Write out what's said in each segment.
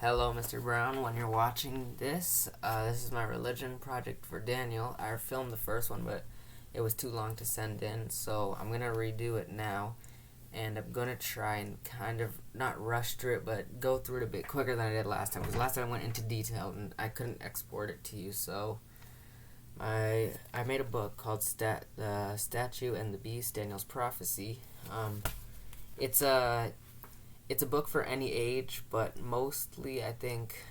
Hello, Mr. Brown. When you're watching this, this is my religion project for Daniel. I filmed the first one, but it was too long to send in, so I'm gonna redo it now, and I'm gonna try and kind of not rush through it, but go through it a bit quicker than I did last time. Because last time I went into detail and I couldn't export it to you, so I made a book called The Statue and the Beast: Daniel's Prophecy. It's a it's a book for any age, but mostly I think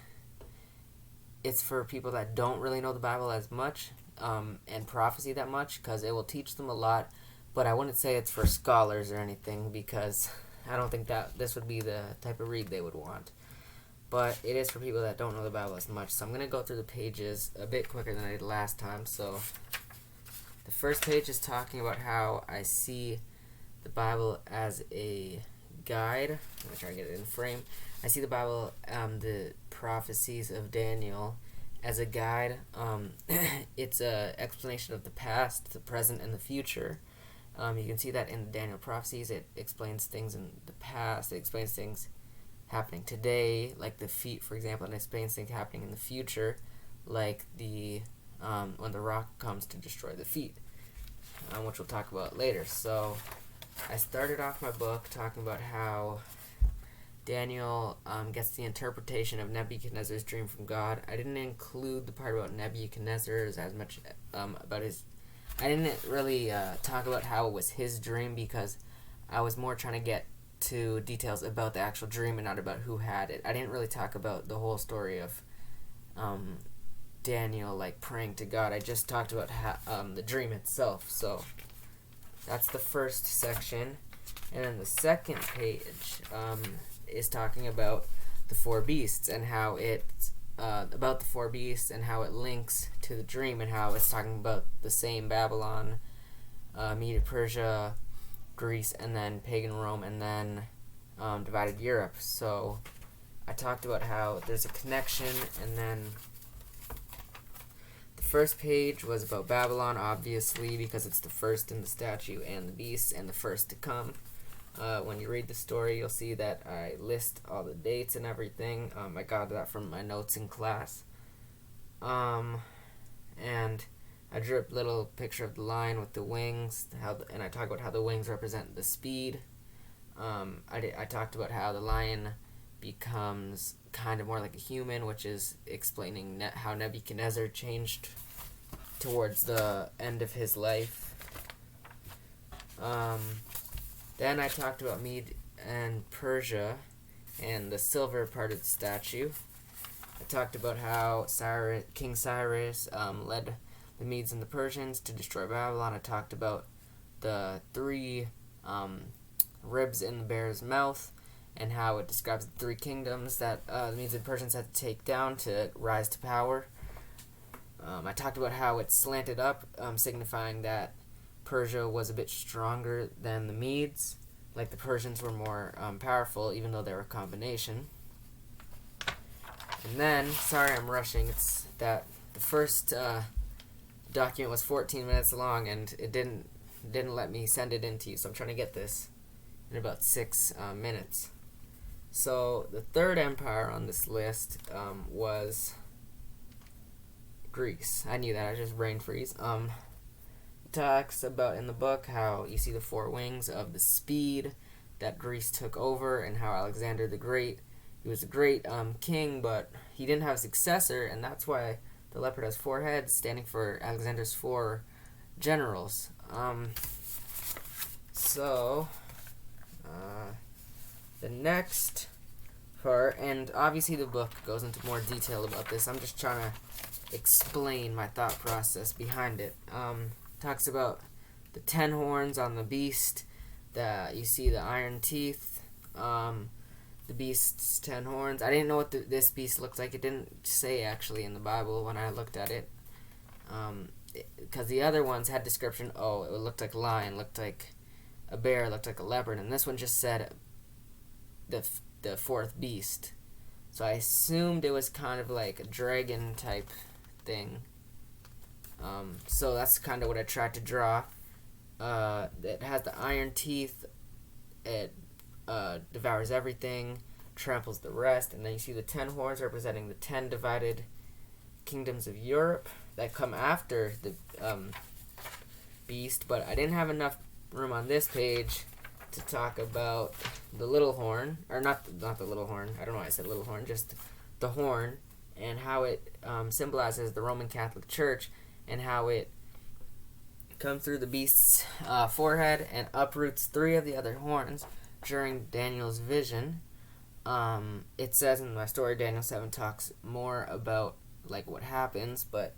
it's for people that don't really know the Bible as much and prophecy that much, because it will teach them a lot. But I wouldn't say it's for scholars or anything, because I don't think that this would be the type of read they would want. But it is for people that don't know the Bible as much. So I'm going to go through the pages a bit quicker than I did last time. So the first page is talking about how I see the Bible as a guide. I'm going to try to get it in frame. I see the Bible, the prophecies of Daniel, as a guide. It's an explanation of the past, the present, and the future. You can see that in the Daniel prophecies. It explains things in the past. It explains things happening today, like the feet, for example, and it explains things happening in the future, like the when the rock comes to destroy the feet, which we'll talk about later. So I started off my book talking about how Daniel gets the interpretation of Nebuchadnezzar's dream from God. I didn't include the part about Nebuchadnezzar as much about his. I didn't really talk about how it was his dream, because I was more trying to get to details about the actual dream and not about who had it. I didn't really talk about the whole story of Daniel like praying to God. I just talked about the dream itself. So that's the first section, and then the second page is talking about the four beasts and how it's about the four beasts and how it links to the dream, and how it's talking about the same Babylon, Media Persia, Greece, and then pagan Rome, and then divided Europe. So I talked about how there's a connection, and then the first page was about Babylon, obviously, because it's the first in the statue and the beast, and the first to come. When you read the story, you'll see that I list all the dates and everything. I got that from my notes in class. And I drew a little picture of the lion with the wings, and I talked about how the wings represent the speed. I talked about how the lion becomes kind of more like a human, which is explaining how Nebuchadnezzar changed towards the end of his life. Then I talked about Mede and Persia and the silver part of the statue. I talked about how King Cyrus led the Medes and the Persians to destroy Babylon. I talked about the three ribs in the bear's mouth, and how it describes the three kingdoms that the Medes and Persians had to take down to rise to power. I talked about how it slanted up, signifying that Persia was a bit stronger than the Medes. Like, the Persians were more powerful, even though they were a combination. And then, sorry I'm rushing, it's that the first document was 14 minutes long, and it didn't let me send it in to you, so I'm trying to get this in about 6 minutes. So the third empire on this list was Greece. I knew that, I just brain freeze. Talks about in the book how you see the four wings of the speed that Greece took over, and how Alexander the Great, he was a great king, but he didn't have a successor, and that's why the leopard has 4 heads, standing for Alexander's 4 generals. The next part, and obviously the book goes into more detail about this, I'm just trying to explain my thought process behind it. Talks about the 10 horns on the beast, that you see the iron teeth, the beast's 10 horns. I didn't know what this beast looked like. It didn't say actually in the Bible when I looked at it, because the other ones had description. It looked like a lion, looked like a bear, looked like a leopard, and this one just said the fourth beast. So I assumed it was kind of like a dragon type thing. So that's kind of what I tried to draw. It has the iron teeth. It devours everything. tramples the rest. And then you see the 10 horns representing the 10 divided kingdoms of Europe that come after the beast. But I didn't have enough room on this page to talk about the little horn, or not the little horn. I don't know why I said little horn, just the horn, and how it symbolizes the Roman Catholic Church, and how it comes through the beast's forehead and uproots 3 of the other horns during Daniel's vision. It says in my story, Daniel 7 talks more about like what happens, but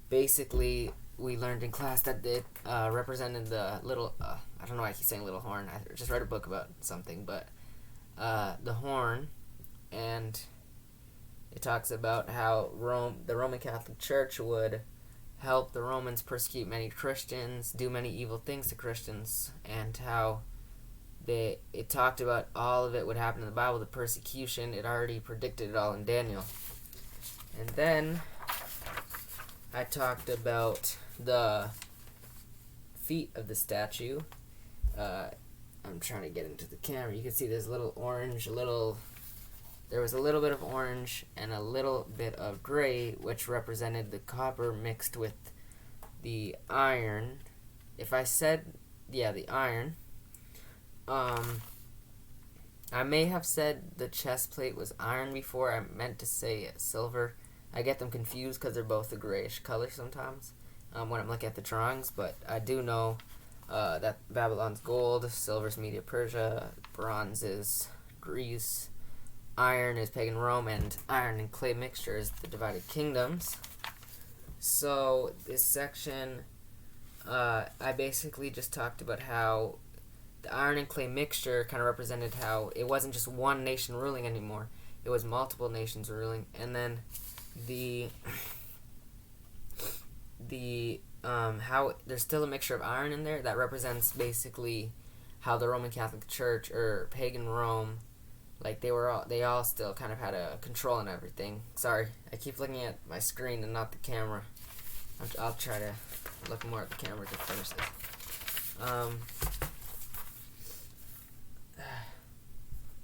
basically we learned in class that it represented the little, I don't know why I keep saying little horn, I just read a book about something, but the horn, and it talks about how the Roman Catholic Church would help the Romans persecute many Christians, do many evil things to Christians, and how it talked about all of it would happen in the Bible, the persecution. It already predicted it all in Daniel. And then I talked about the feet of the statue. I'm trying to get into the camera. You can see there's there was a little bit of orange and a little bit of gray, which represented the copper mixed with the iron. If I said, the iron, I may have said the chest plate was iron before. I meant to say silver. I get them confused because they're both a grayish color sometimes when I'm looking at the drawings, but I do know that Babylon's gold, silver's Media Persia, bronze is Greece, iron is pagan Rome, and iron and clay mixture is the divided kingdoms. So this section, I basically just talked about how the iron and clay mixture kind of represented how it wasn't just one nation ruling anymore. It was multiple nations ruling. And then how there's still a mixture of iron in there that represents basically how the Roman Catholic Church or pagan Rome, like they all still kind of had a control on everything. Sorry, I keep looking at my screen and not the camera. I'll try to look more at the camera to finish this.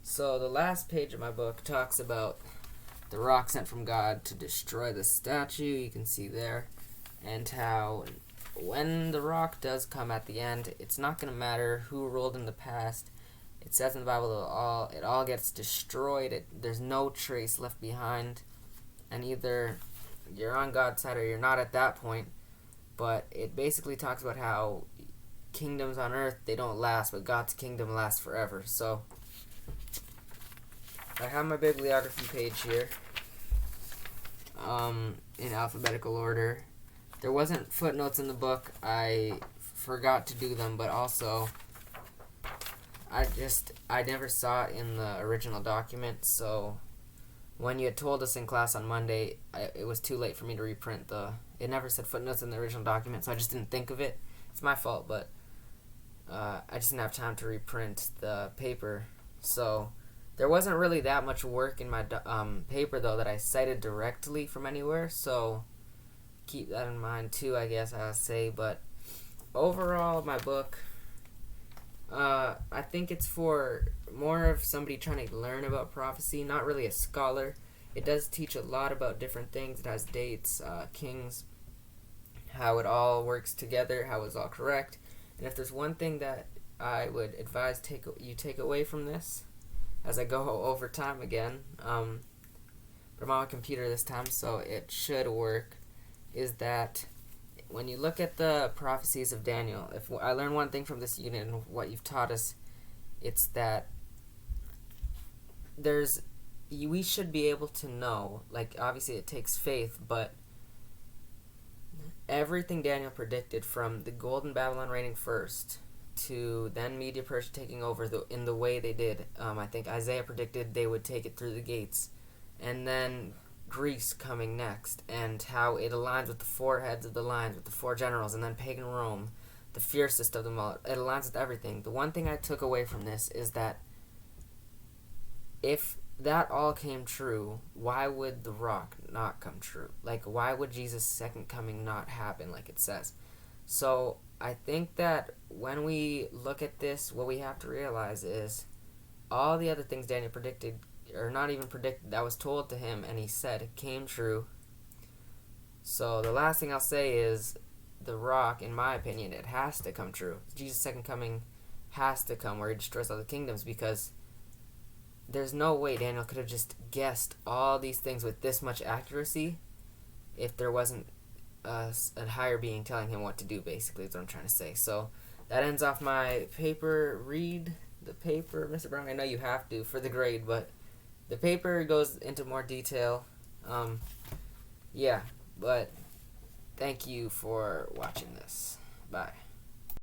So the last page of my book talks about the rock sent from God to destroy the statue. You can see there, and how when the rock does come at the end, it's not going to matter who ruled in the past. It says in the Bible it all gets destroyed. There's no trace left behind, and either you're on God's side or you're not at that point. But it basically talks about how kingdoms on earth, they don't last, but God's kingdom lasts forever. So I have my bibliography page here in alphabetical order. There wasn't footnotes in the book. I forgot to do them, but also I never saw it in the original document, so when you had told us in class on Monday, it was too late for me to reprint it never said footnotes in the original document, so I just didn't think of it. It's my fault, but I just didn't have time to reprint the paper, so there wasn't really that much work in my paper, though, that I cited directly from anywhere, so keep that in mind, too, I guess I'll say. But overall, my book, I think it's for more of somebody trying to learn about prophecy, not really a scholar. It does teach a lot about different things. It has dates, kings, how it all works together, how it's all correct. And if there's one thing that I would advise you take away from this, as I go over time again, but I'm on my computer this time, so it should work, is that when you look at the prophecies of Daniel, if I learned one thing from this unit and what you've taught us, it's that we should be able to know, like, obviously it takes faith, but everything Daniel predicted, from the golden Babylon reigning first to then Media Persia taking over in the way they did. I think Isaiah predicted they would take it through the gates, and then Greece coming next, and how it aligns with the 4 heads of the lines, with the 4 generals, and then pagan Rome, the fiercest of them all. It aligns with everything. The one thing I took away from this is that if that all came true, why would the rock not come true? Like, why would Jesus' second coming not happen like it says? So I think that when we look at this, what we have to realize is all the other things Daniel predicted or not even predicted, that was told to him, and he said it came true. So the last thing I'll say is, The Rock, in my opinion, it has to come true. Jesus' second coming has to come, where he destroys all the kingdoms, because there's no way Daniel could have just guessed all these things with this much accuracy if there wasn't a higher being telling him what to do, basically, is what I'm trying to say. So that ends off my paper. Read the paper, Mr. Brown. I know you have to for the grade, but the paper goes into more detail. Yeah, but thank you for watching this. Bye.